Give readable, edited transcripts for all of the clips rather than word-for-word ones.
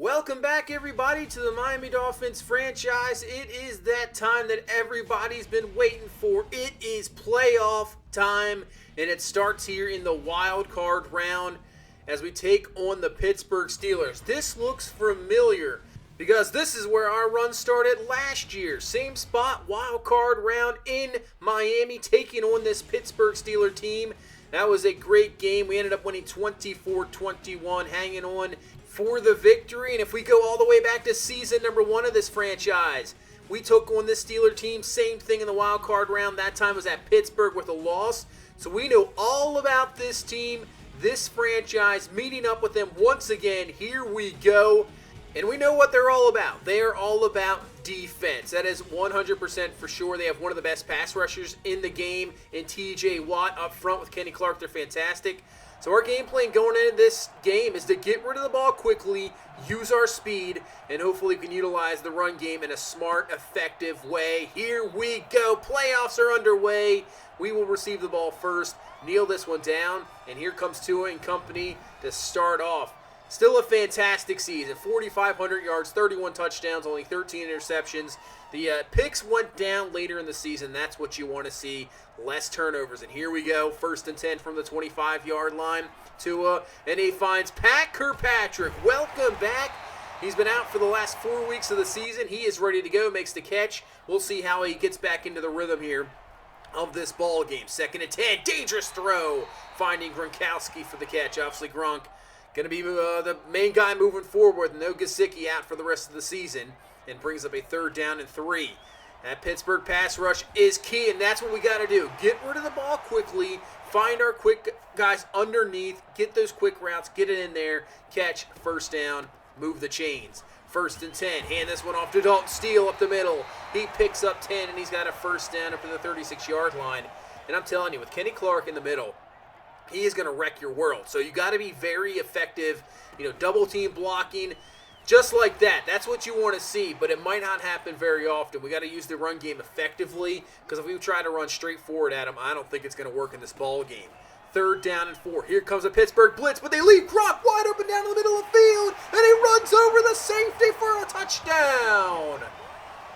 Welcome back, everybody, to the Miami Dolphins franchise. It is that time that everybody's been waiting for. It is playoff time, and it starts here in the wild card round as we take on the Pittsburgh Steelers. This looks familiar because this is where our run started last year. Same spot, wild card round in Miami, taking on this Pittsburgh Steelers team. That was a great game. We ended up winning 24-21, hanging on for the victory. And if we go all the way back to season number 1 of this franchise, we took on this Steelers team, same thing in the wild card round. That time was at Pittsburgh with a loss. So we know all about this team, this franchise, meeting up with them once again. Here we go. And we know what they're all about. They are all about defense. That is 100% for sure. They have one of the best pass rushers in the game in TJ Watt up front with Kenny Clark. They're fantastic. So our game plan going into this game is to get rid of the ball quickly, use our speed, and hopefully we can utilize the run game in a smart, effective way. Here we go. Playoffs are underway. We will receive the ball first, kneel this one down, and here comes Tua and company to start off. Still a fantastic season. 4,500 yards, 31 touchdowns, only 13 interceptions. The picks went down later in the season. That's what you want to see. Less turnovers. And here we go. 1st and 10 from the 25-yard line. Tua, and he finds Pat Kirkpatrick. Welcome back. He's been out for the last 4 weeks of the season. He is ready to go. Makes the catch. We'll see how he gets back into the rhythm here of this ball game. 2nd and 10. Dangerous throw. Finding Gronkowski for the catch. Obviously, Gronk going to be the main guy moving forward. No Gesicki out for the rest of the season. And brings up a 3rd down and 3. That Pittsburgh pass rush is key, and that's what we got to do. Get rid of the ball quickly. Find our quick guys underneath. Get those quick routes. Get it in there. Catch. 1st down. Move the chains. 1st and 10. Hand this one off to Dalton Steele up the middle. He picks up 10, and he's got a 1st down up to the 36-yard line. And I'm telling you, with Kenny Clark in the middle, he is going to wreck your world. So you got to be very effective, double team blocking, just like that. That's what you want to see, but it might not happen very often. We got to use the run game effectively, because if we try to run straight forward at him, I don't think it's going to work in this ball game. 3rd down and 4. Here comes a Pittsburgh blitz, but they leave Gronk wide open down in the middle of the field, and he runs over the safety for a touchdown.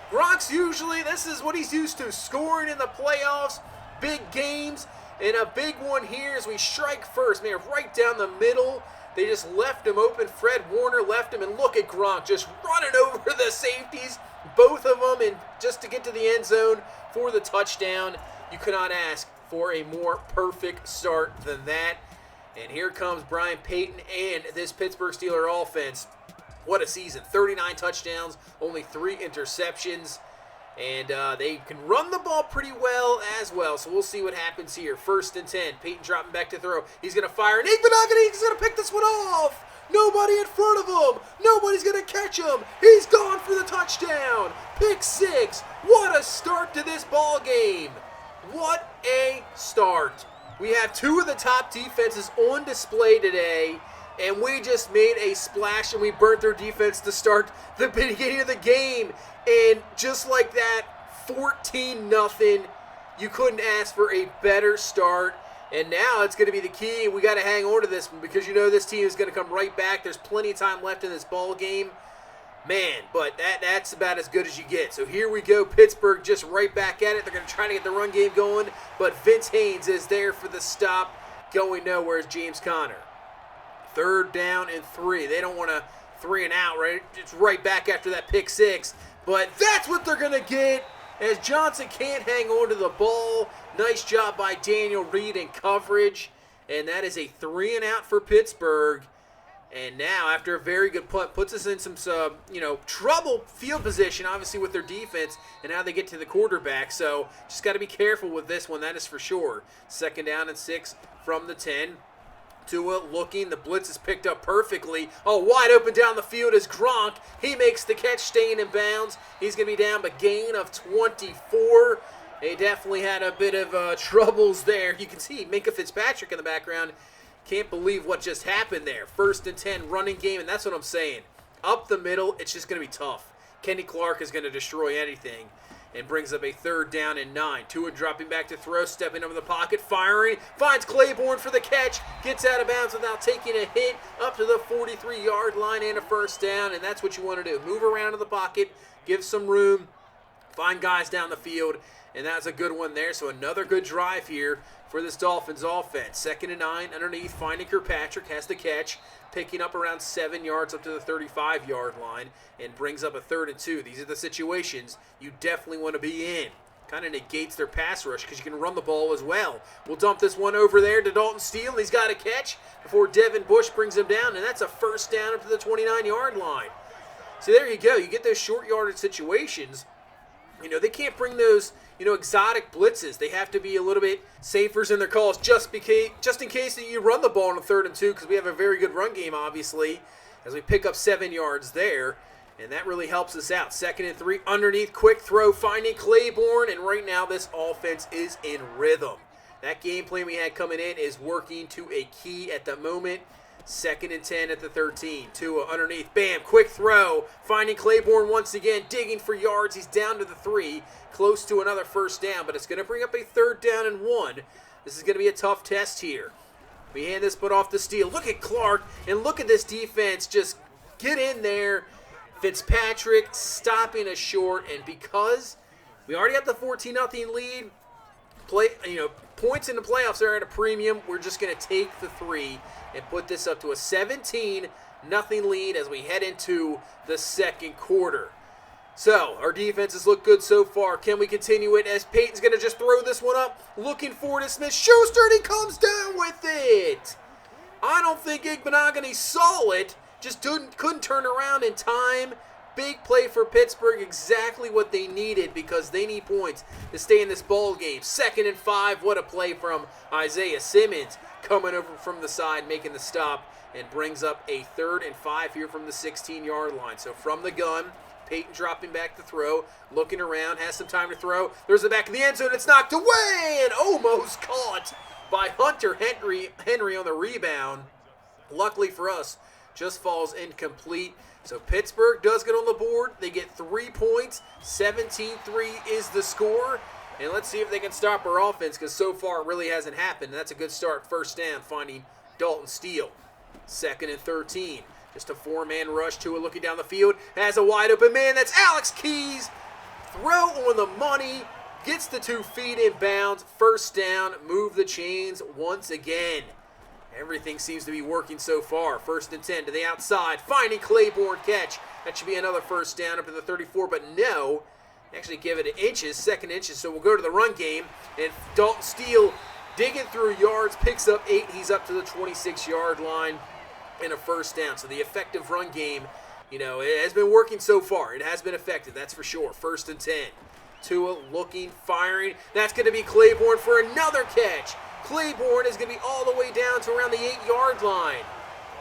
Gronk's this is what he's used to, scoring in the playoffs, big games. And a big one here as we strike first, man, right down the middle. They just left him open. Fred Warner left him, and look at Gronk just running over the safeties, both of them, and just to get to the end zone for the touchdown. You could not ask for a more perfect start than that. And here comes Brian Payton and this Pittsburgh Steelers offense. What a season. 39 touchdowns, only 3 interceptions. And they can run the ball pretty well as well. So we'll see what happens here. 1st and 10. Peyton dropping back to throw. He's going to fire. And he's going to pick this one off. Nobody in front of him. Nobody's going to catch him. He's gone for the touchdown. Pick 6. What a start to this ball game. What a start. We have 2 of the top defenses on display today. And we just made a splash, and we burnt their defense to start the beginning of the game. And just like that, 14-0. You couldn't ask for a better start. And now it's going to be the key. We got to hang on to this one because this team is going to come right back. There's plenty of time left in this ball game. Man, but that's about as good as you get. So here we go. Pittsburgh just right back at it. They're going to try to get the run game going. But Vince Haynes is there for the stop. Going nowhere is James Conner. 3rd down and 3. They don't want to 3 and out, right? It's right back after that pick 6. But that's what they're going to get as Johnson can't hang on to the ball. Nice job by Daniel Reed in coverage. And that is a 3 and out for Pittsburgh. And now, after a very good punt, puts us in some, trouble field position, obviously, with their defense. And now they get to the quarterback. So just got to be careful with this one, that is for sure. 2nd down and 6 from the 10. Tua looking. The blitz is picked up perfectly. Oh, wide open down the field is Gronk. He makes the catch, staying in bounds. He's going to be down by gain of 24. They definitely had a bit of troubles there. You can see Minka Fitzpatrick in the background. Can't believe what just happened there. 1st and 10 running game, and that's what I'm saying. Up the middle, it's just going to be tough. Kenny Clark is going to destroy anything. and brings up a 3rd down and 9. Tua dropping back to throw, stepping over the pocket, firing, finds Claiborne for the catch, gets out of bounds without taking a hit, up to the 43-yard line and a 1st down, and that's what you want to do. Move around in the pocket, give some room, find guys down the field, and that's a good one there. So another good drive here for this Dolphins offense. 2nd and 9 underneath, finding Kirkpatrick, has the catch, picking up around 7 yards up to the 35-yard line, and brings up a 3rd and 2. These are the situations you definitely want to be in. Kind of negates their pass rush because you can run the ball as well. We'll dump this one over there to Dalton Steele. He's got a catch before Devin Bush brings him down, and that's a 1st down up to the 29-yard line. So there you go. You get those short yardage situations. You know, they can't bring those, exotic blitzes. They have to be a little bit safer in their calls just in case that you run the ball on a 3rd and 2, because we have a very good run game, obviously, as we pick up 7 yards there, and that really helps us out. 2nd and 3 underneath, quick throw, finding Claiborne, and right now this offense is in rhythm. That game plan we had coming in is working to a key at the moment. 2nd and 10 at the 13. Tua underneath. Bam. Quick throw. Finding Claiborne once again. Digging for yards. He's down to the 3. Close to another 1st down. But it's going to bring up a 3rd down and 1. This is going to be a tough test here. We hand this one off to Steele. Look at Clark. And look at this defense. Just get in there. Fitzpatrick stopping us short. And because we already have the 14-0 lead, points in the playoffs are at a premium, we're just going to take the 3 and put this up to a 17-0 lead as we head into the 2nd quarter. So, our defenses look good so far. Can we continue it as Peyton's going to just throw this one up, looking for it to Smith-Schuster, and he comes down with it. I don't think Igbenogany saw it, just couldn't turn around in time. Big play for Pittsburgh, exactly what they needed because they need points to stay in this ball game. 2nd and 5, what a play from Isaiah Simmons coming over from the side, making the stop, and brings up a 3rd and 5 here from the 16-yard line. So from the gun, Peyton dropping back to throw, looking around, has some time to throw. There's the back of the end zone, it's knocked away and almost caught by Hunter Henry on the rebound. Luckily for us, just falls incomplete. So Pittsburgh does get on the board. They get 3 points. 17-3 is the score. And let's see if they can stop our offense because so far it really hasn't happened. And that's a good start. 1st down, finding Dalton Steele. 2nd and 13. Just a 4-man rush to it, looking down the field. Has a wide open man. That's Alex Keys. Throw on the money. Gets the 2 feet in bounds. 1st down. Move the chains once again. Everything seems to be working so far. 1st and 10 to the outside. Finding Claiborne catch. That should be another 1st down up to the 34, but no. Actually give it inches, 2nd inches, so we'll go to the run game. And Dalton Steele digging through yards, picks up 8. He's up to the 26-yard line and a 1st down. So the effective run game, it has been working so far. It has been effective, that's for sure. 1st and 10. Tua looking, firing. That's going to be Claiborne for another catch. Claiborne is going to be all the way down to around the 8-yard line.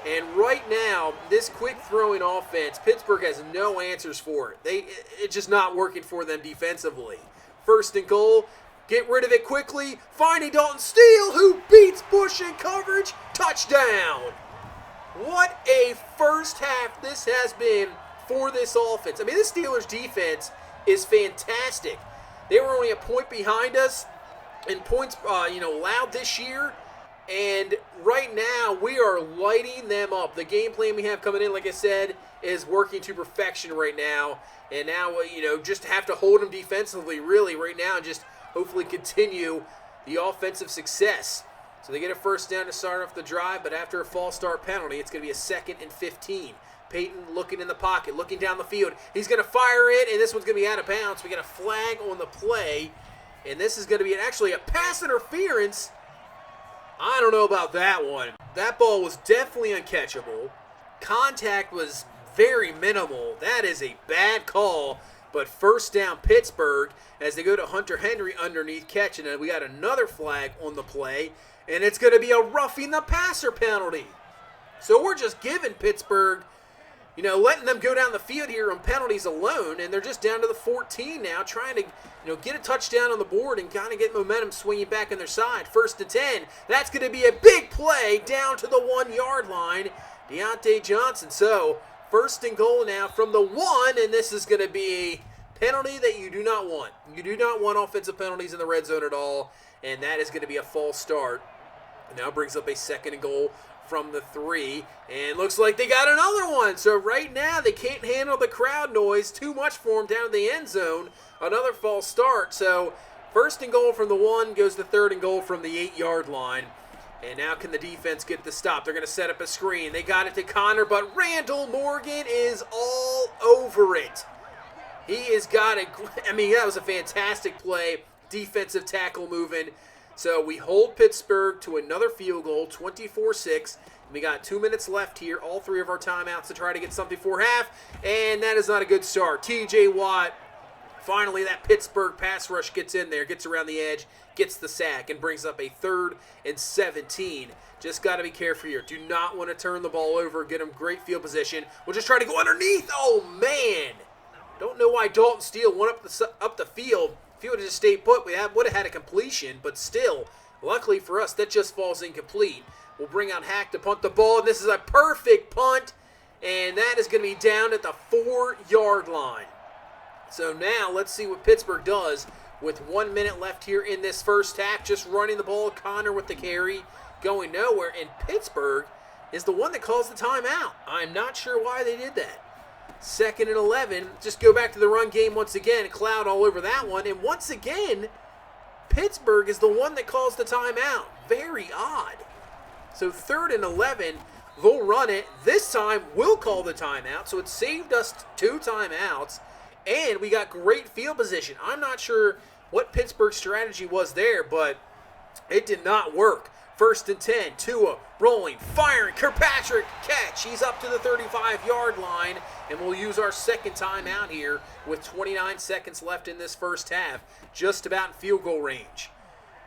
And right now, this quick throwing offense, Pittsburgh has no answers for it. It's just not working for them defensively. 1st and goal. Get rid of it quickly. Finding Dalton Steele, who beats Bush in coverage. Touchdown. What a first half this has been for this offense. I mean, this Steelers defense is fantastic. They were only a point behind us in points, allowed this year. And right now, we are lighting them up. The game plan we have coming in, like I said, is working to perfection right now. And now, just have to hold them defensively, really, right now, and just hopefully continue the offensive success. So they get a 1st down to start off the drive, but after a false start penalty, it's going to be a 2nd and 15. Peyton looking in the pocket, looking down the field. He's going to fire it, and this one's going to be out of bounds. We got a flag on the play, and this is going to be actually a pass interference. I don't know about that one. That ball was definitely uncatchable. Contact was very minimal. That is a bad call. But 1st down Pittsburgh as they go to Hunter Henry underneath catching it. We got another flag on the play. And it's going to be a roughing the passer penalty. So we're just giving Pittsburgh, letting them go down the field here on penalties alone. And they're just down to the 14 now, trying to get a touchdown on the board and kind of get momentum swinging back on their side. 1st and 10. That's going to be a big play down to the 1-yard line. Deontay Johnson. So 1st and goal now from the 1, and this is going to be penalty that you do not want. You do not want offensive penalties in the red zone at all, and that is going to be a false start. Now brings up a 2nd and goal from the 3, and looks like they got another one. So right now they can't handle the crowd noise. Too much for them down in the end zone. Another false start. So 1st and goal from the 1 goes to 3rd and goal from the 8-yard line. And now can the defense get the stop? They're going to set up a screen. They got it to Connor, but Randall Morgan is all over it. He has got it. I mean, that was a fantastic play. Defensive tackle moving. So we hold Pittsburgh to another field goal, 24-6. We got 2 minutes left here, all 3 of our timeouts to try to get something for half, and that is not a good start. T.J. Watt, finally that Pittsburgh pass rush gets in there, gets around the edge, gets the sack, and brings up a 3rd and 17. Just got to be careful here. Do not want to turn the ball over, get them great field position. We'll just try to go underneath. Oh, man. Don't know why Dalton Steele went up the field. If he would have just stayed put, we would have had a completion, but still, luckily for us, that just falls incomplete. We'll bring out Hack to punt the ball, and this is a perfect punt, and that is going to be down at the 4-yard line. So now let's see what Pittsburgh does with 1 minute left here in this first half, just running the ball. Connor with the carry, going nowhere, and Pittsburgh is the one that calls the timeout. I'm not sure why they did that. 2nd and 11. Just go back to the run game once again. Cloud all over that one. And once again, Pittsburgh is the one that calls the timeout. Very odd. So 3rd and 11, they'll run it. This time, we'll call the timeout. So it saved us 2 timeouts. And we got great field position. I'm not sure what Pittsburgh's strategy was there, but it did not work. 1st and 10, Tua rolling, firing, Kirkpatrick catch. He's up to the 35-yard line, and we'll use our 2nd timeout here with 29 seconds left in this first half, just about in field goal range.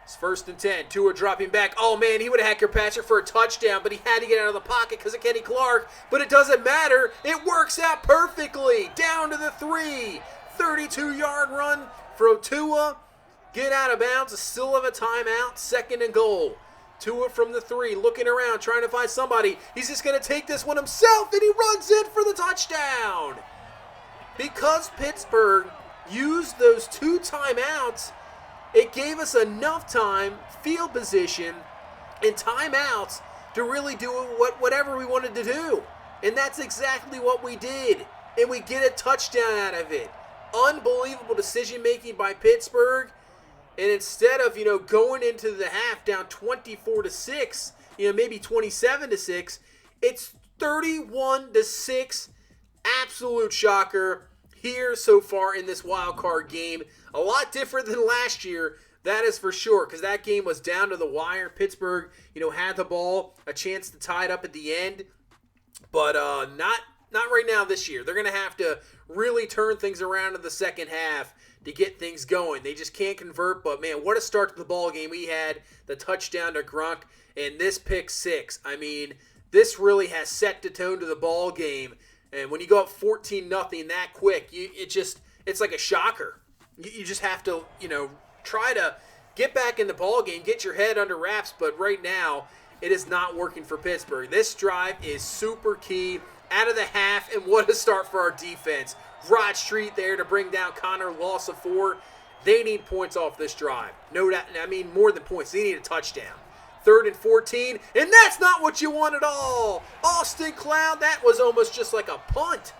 It's 1st and 10, Tua dropping back. Oh, man, he would have had Kirkpatrick for a touchdown, but he had to get out of the pocket because of Kenny Clark, but it doesn't matter. It works out perfectly. Down to the 3, 32-yard run from Tua. Get out of bounds, still have a timeout, 2nd and goal. Tua from the 3, looking around, trying to find somebody. He's just going to take this one himself, and he runs in for the touchdown. Because Pittsburgh used those 2 timeouts, it gave us enough time, field position, and timeouts to really do whatever we wanted to do. And that's exactly what we did. And we get a touchdown out of it. Unbelievable decision-making by Pittsburgh. And instead of, going into the half down 24-6, maybe 27-6, it's 31-6. Absolute shocker here so far in this wild card game. A lot different than last year, that is for sure, because that game was down to the wire. Pittsburgh, had the ball, a chance to tie it up at the end, but not right now this year. They're going to have to really turn things around in the second half to get things going. They just can't convert, but man, what a start to the ball game we had. The touchdown to Gronk and this pick 6. I mean, this really has set the tone to the ball game. And when you go up 14-0 that quick, it's like a shocker. You just have to, try to get back in the ball game, get your head under wraps, but right now it is not working for Pittsburgh. This drive is super key out of the half, and what a start for our defense. Rod Street there to bring down Connor, loss of 4. They need points off this drive. No doubt. I mean, more than points. They need a touchdown. 3rd and 14, and that's not what you want at all. Austin Cloud, that was almost just like a punt.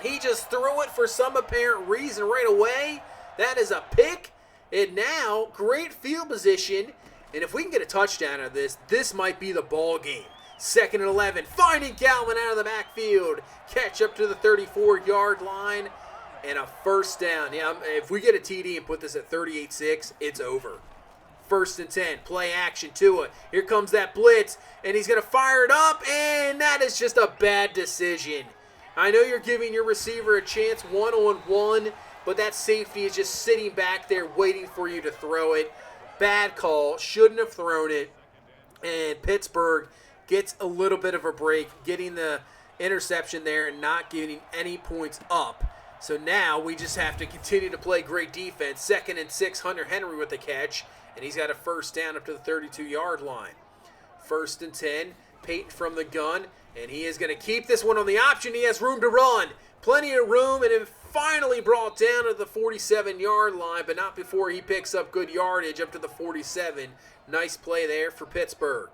He just threw it for some apparent reason right away. That is a pick. And now, great field position. And if we can get a touchdown out of this, this might be the ball game. 2nd and 11, finding Galvin out of the backfield. Catch up to the 34-yard line, and a 1st down. Yeah, if we get a TD and put this at 38-6, it's over. 1st and 10, play action, Tua. Here comes that blitz, and he's going to fire it up, and that is just a bad decision. I know you're giving your receiver a chance one-on-one, but that safety is just sitting back there waiting for you to throw it. Bad call, shouldn't have thrown it, and Pittsburgh gets a little bit of a break, getting the interception there and not getting any points up. So now we just have to continue to play great defense. 2nd and 6, Hunter Henry with the catch, and he's got a 1st down up to the 32-yard line. 1st and 10, Peyton from the gun, and he is going to keep this one on the option. He has room to run. Plenty of room, and in finally brought down to the 47-yard line, but not before he picks up good yardage up to the 47. Nice play there for Pittsburgh.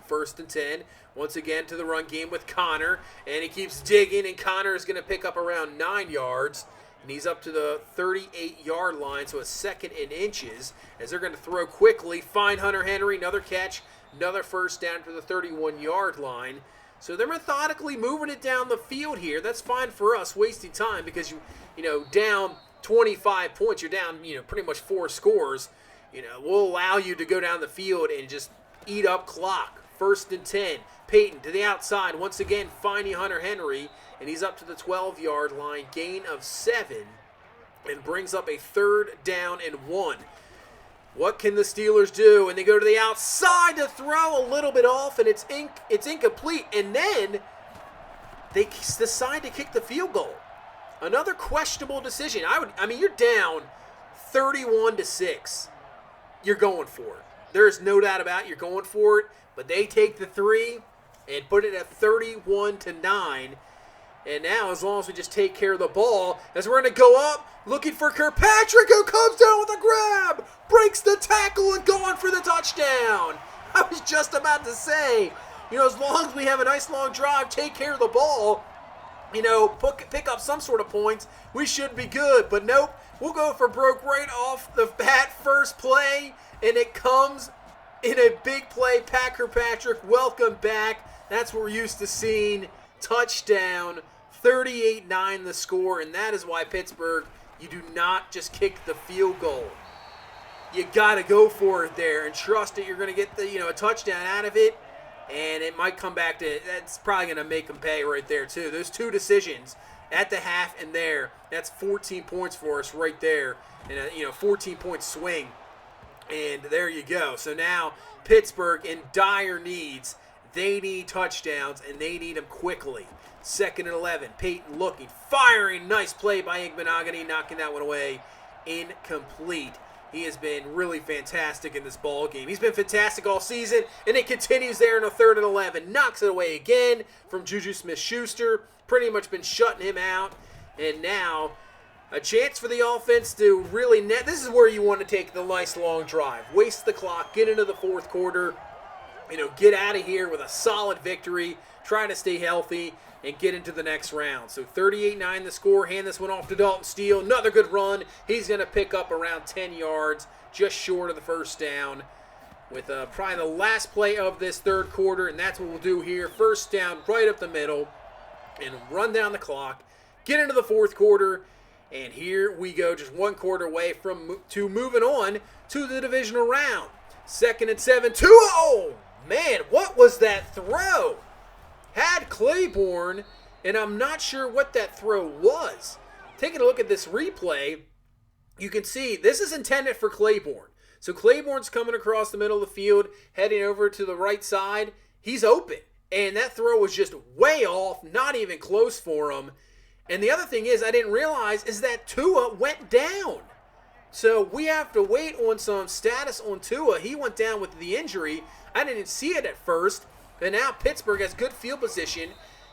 1st and 10. Once again to the run game with Connor, and he keeps digging, and Connor is going to pick up around 9 yards. And he's up to the 38-yard line, so a 2nd and inches, as they're going to throw quickly. Find Hunter Henry, another catch, another first down to the 31-yard line. So they're methodically moving it down the field here. That's fine for us, wasting time, because you know, down 25 points, you're down, pretty much 4 scores. We'll allow you to go down the field and just eat up clock. 1st and 10. Peyton to the outside, once again finding Hunter Henry, and he's up to the 12-yard line, gain of 7, and brings up a 3rd down and 1. What can the Steelers do? And they go to the outside to throw, a little bit off, and it's incomplete, and then they decide to kick the field goal. Another questionable decision. I mean, you're down 31-6. You're going for it. There's no doubt about it. You're going for it, but they take the 3 and put it at 31-9. And now, as long as we just take care of the ball, as we're going to go up, looking for Kirkpatrick, who comes down with a grab, breaks the tackle, and going for the touchdown. I was just about to say, as long as we have a nice long drive, take care of the ball, pick up some sort of points, we should be good. But nope, we'll go for broke right off the bat, first play, and it comes in a big play. Pat Kirkpatrick, welcome back. That's what we're used to seeing. Touchdown, 38-9 the score, and that is why Pittsburgh, you do not just kick the field goal. You got to go for it there and trust that you're going to get a touchdown out of it, and it might come back to, that's probably going to make them pay right there too. Those 2 decisions at the half and there, that's 14 points for us right there, and a 14-point swing, and there you go. So now Pittsburgh in dire needs. They need touchdowns, and they need them quickly. 2nd and 11. Peyton looking, firing. Nice play by Igbenogany, knocking that one away. Incomplete. He has been really fantastic in this ball game. He's been fantastic all season, and it continues there in a 3rd and 11. Knocks it away again from Juju Smith-Schuster. Pretty much been shutting him out. And now a chance for the offense to really net. This is where you want to take the nice long drive. Waste the clock. Get into the 4th quarter. Get out of here with a solid victory, trying to stay healthy, and get into the next round. So 38-9 the score. Hand this one off to Dalton Steele. Another good run. He's going to pick up around 10 yards, just short of the first down, with probably the last play of this 3rd quarter, and that's what we'll do here. First down right up the middle, and run down the clock. Get into the 4th quarter, and here we go, just 1 quarter away from moving on to the divisional round. 2nd and 7. Oh! Man, what was that throw? Had Claiborne, and I'm not sure what that throw was. Taking a look at this replay, you can see this is intended for Claiborne. So Claiborne's coming across the middle of the field, heading over to the right side. He's open, and that throw was just way off, not even close for him. And the other thing is, I didn't realize, is that Tua went down. So we have to wait on some status on Tua. He went down with the injury. I didn't see it at first, but now Pittsburgh has good field position.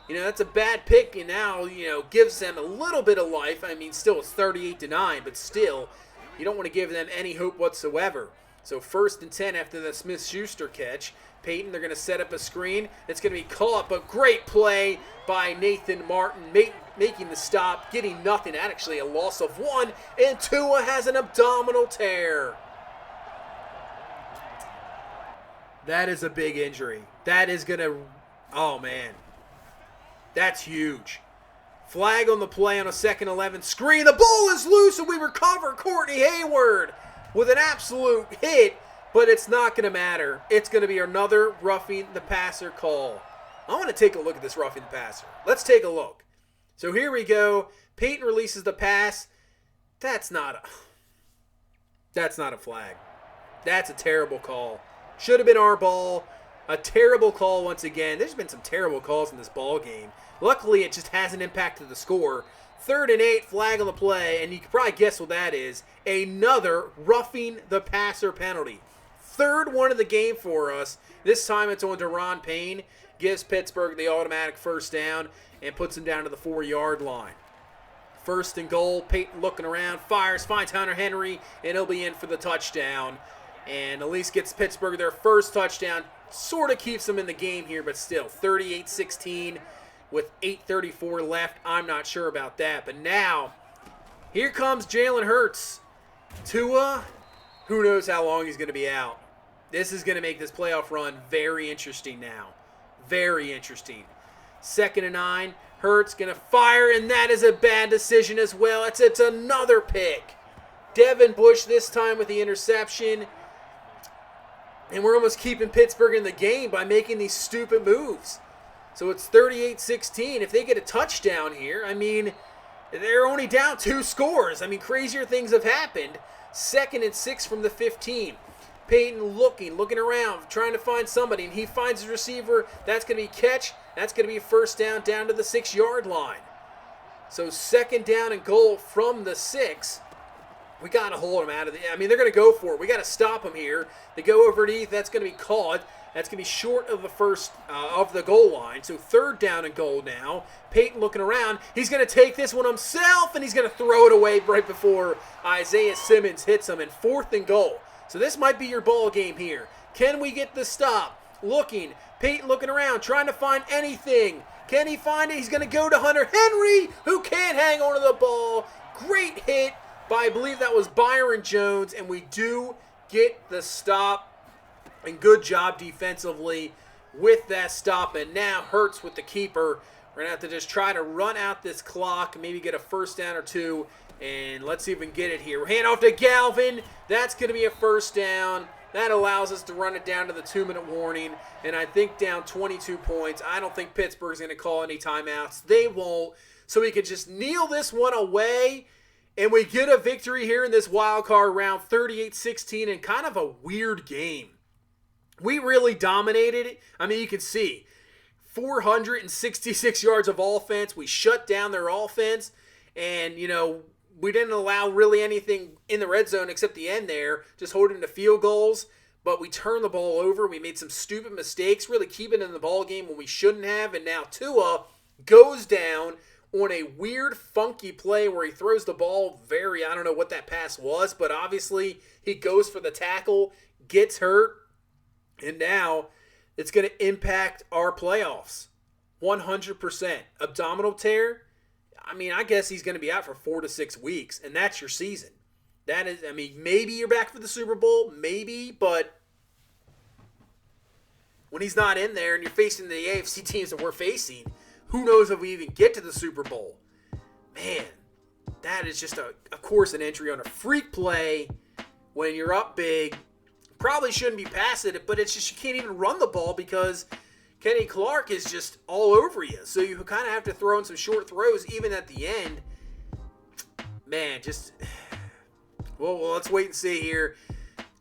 That's a bad pick, and now, gives them a little bit of life. I mean, still it's 38-9, but still, you don't want to give them any hope whatsoever. So 1st and 10 after the Smith-Schuster catch. Peyton, they're going to set up a screen. It's going to be caught, but great play by Nathan Martin, making the stop, getting nothing, actually a loss of 1, and Tua has an abdominal tear. That is a big injury. That is going to, oh man, that's huge. Flag on the play on a 2nd 11 screen. The ball is loose, and we recover Courtney Hayward with an absolute hit, but it's not going to matter. It's going to be another roughing the passer call. I want to take a look at this roughing the passer. Let's take a look. So here we go. Peyton releases the pass. That's not a flag. That's a terrible call. Should have been our ball. A terrible call once again. There's been some terrible calls in this ball game. Luckily, it just hasn't impacted the score. 3rd and 8, flag on the play, and you can probably guess what that is. Another roughing the passer penalty. 3rd one of the game for us. This time it's on Deron Payne. Gives Pittsburgh the automatic first down and puts them down to the 4-yard line. First and goal. Peyton looking around, fires, finds Hunter Henry, and he'll be in for the touchdown. And at least gets Pittsburgh their first touchdown. Sort of keeps them in the game here, but still, 38-16 with 8:34 left. I'm not sure about that. But now, here comes Jalen Hurts. Tua, who knows how long he's going to be out. This is going to make this playoff run very interesting now. Very interesting. 2nd and 9. Hurts going to fire, and that is a bad decision as well. It's another pick. Devin Bush this time with the interception. And we're almost keeping Pittsburgh in the game by making these stupid moves. So it's 38-16. If they get a touchdown here, I mean, they're only down 2 scores. I mean, crazier things have happened. 2nd and 6 from the 15. Peyton looking around, trying to find somebody, and he finds his receiver. That's going to be catch. That's going to be a first down to the 6-yard line. So 2nd down and goal from the 6. We got to hold them out of the... I mean, they're going to go for it. We got to stop them here. They go overneath. That's going to be caught. That's going to be short of the first of the goal line. So 3rd down and goal now. Peyton looking around. He's going to take this one himself, and he's going to throw it away right before Isaiah Simmons hits him in 4th and goal. So this might be your ball game here. Can we get the stop? Peyton looking around, trying to find anything. Can he find it? He's going to go to Hunter Henry, who can't hang on to the ball. Great hit by, I believe that was Byron Jones, and we do get the stop. And good job defensively with that stop. And now Hurts with the keeper. We're going to have to just try to run out this clock, maybe get a first down or 2. And let's see if we can get it here. Hand off to Galvin. That's going to be a first down. That allows us to run it down to the 2-minute warning. And I think down 22 points. I don't think Pittsburgh's going to call any timeouts. They won't. So we can just kneel this one away. And we get a victory here in this wild card round, 38-16, and kind of a weird game. We really dominated it. I mean, you can see 466 yards of offense. We shut down their offense. And, you know, we didn't allow really anything in the red zone except the end there, just holding to field goals. But we turned the ball over. We made some stupid mistakes, really keeping it in the ball game when we shouldn't have. And now Tua goes down on a weird, funky play where he throws the ball I don't know what that pass was, but obviously he goes for the tackle, gets hurt, and now it's going to impact our playoffs 100%. Abdominal tear, I mean, I guess he's going to be out for 4 to 6 weeks, and that's your season. That is, I mean, maybe you're back for the Super Bowl, maybe, but when he's not in there and you're facing the AFC teams that we're facing, who knows if we even get to the Super Bowl? Man, that is just, of course, an entry on a freak play when you're up big. Probably shouldn't be passing it, but it's just you can't even run the ball because Kenny Clark is just all over you. So you kind of have to throw in some short throws even at the end. Man, just... Well, let's wait and see here.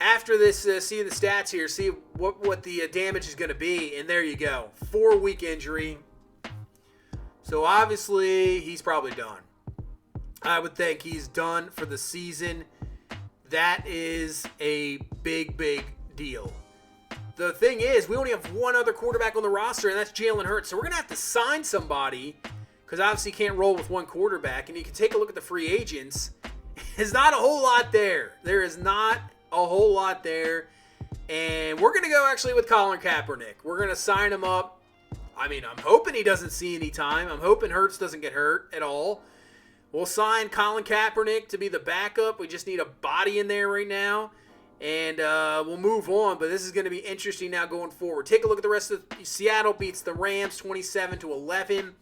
After this, see the stats here, see what the damage is going to be. And there you go. 4-week injury. So obviously, he's probably done. I would think he's done for the season. That is a big, big deal. The thing is, we only have one other quarterback on the roster, and that's Jalen Hurts. So we're going to have to sign somebody because obviously you can't roll with one quarterback. And you can take a look at the free agents. There's not a whole lot there. There is not a whole lot there. And we're going to go actually with Colin Kaepernick. We're going to sign him up. I mean, I'm hoping he doesn't see any time. I'm hoping Hurts doesn't get hurt at all. We'll sign Colin Kaepernick to be the backup. We just need a body in there right now. And we'll move on. But this is going to be interesting now going forward. Take a look at the rest of Seattle beats the Rams 27-11.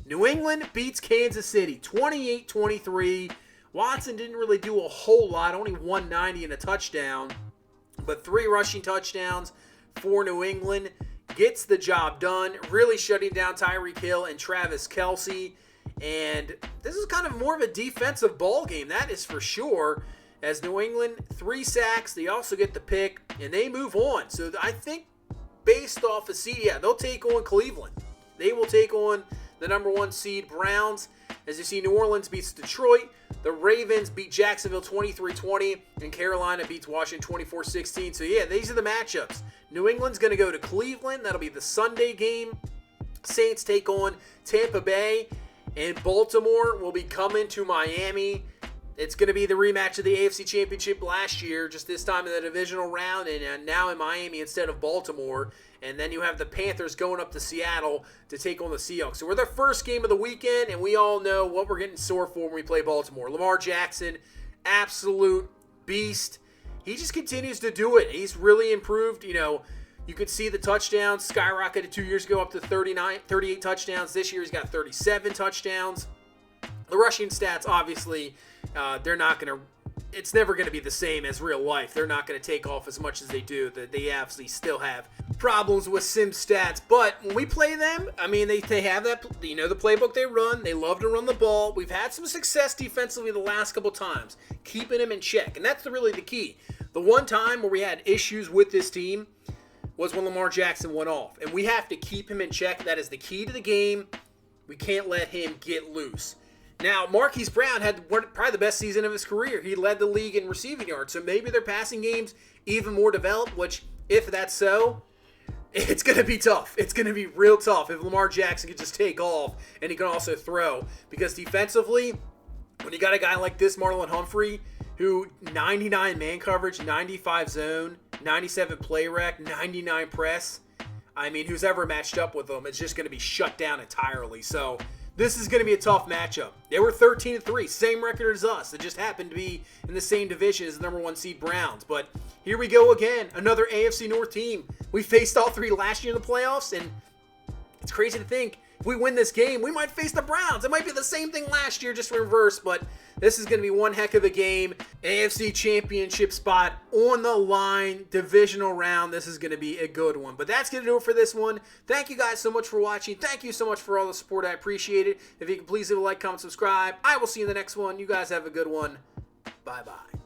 New England beats Kansas City 28-23. Watson didn't really do a whole lot. Only 190 and a touchdown. But 3 rushing touchdowns for New England. Gets the job done, really shutting down Tyreek Hill and Travis Kelce. And this is kind of more of a defensive ball game, that is for sure. As New England, 3 sacks, they also get the pick, and they move on. So I think based off of seed, they'll take on Cleveland. They will take on the number 1 seed Browns. As you see, New Orleans beats Detroit. The Ravens beat Jacksonville 23-20, and Carolina beats Washington 24-16. So yeah, these are the matchups. New England's going to go to Cleveland. That'll be the Sunday game. Saints take on Tampa Bay. And Baltimore will be coming to Miami. It's going to be the rematch of the AFC Championship last year, just this time in the divisional round, and now in Miami instead of Baltimore. And then you have the Panthers going up to Seattle to take on the Seahawks. So we're the first game of the weekend, and we all know what we're getting sore for when we play Baltimore. Lamar Jackson, absolute beast. He just continues to do it. He's really improved. You know, you could see the touchdowns skyrocketed 2 years ago up to 38 touchdowns. This year he's got 37 touchdowns. The rushing stats, obviously, they're not going to, it's never going to be the same as real life. They're not going to take off as much as they do. They obviously still have problems with sim stats. But when we play them, I mean, they have that, you know, the playbook they run. They love to run the ball. We've had some success defensively the last couple times, keeping them in check. And that's really the key. The one time where we had issues with this team was when Lamar Jackson went off. And we have to keep him in check. That is the key to the game. We can't let him get loose. Now, Marquise Brown had probably the best season of his career. He led the league in receiving yards. So maybe their passing game's even more developed, which, if that's so, it's going to be tough. It's going to be real tough if Lamar Jackson can just take off and he can also throw. Because defensively, when you got a guy like this, Marlon Humphrey, who 99 man coverage, 95 zone, 97 play rec, 99 press, I mean, who's ever matched up with him, it's just going to be shut down entirely. So this is going to be a tough matchup. They were 13-3, same record as us. It just happened to be in the same division as the number 1 seed Browns. But here we go again, another AFC North team. We faced all three last year in the playoffs, and it's crazy to think if we win this game, we might face the Browns. It might be the same thing last year, just reverse, but this is going to be one heck of a game. AFC Championship spot on the line, divisional round. This is going to be a good one. But that's going to do it for this one. Thank you guys so much for watching. Thank you so much for all the support. I appreciate it. If you can please leave a like, comment, subscribe. I will see you in the next one. You guys have a good one. Bye-bye.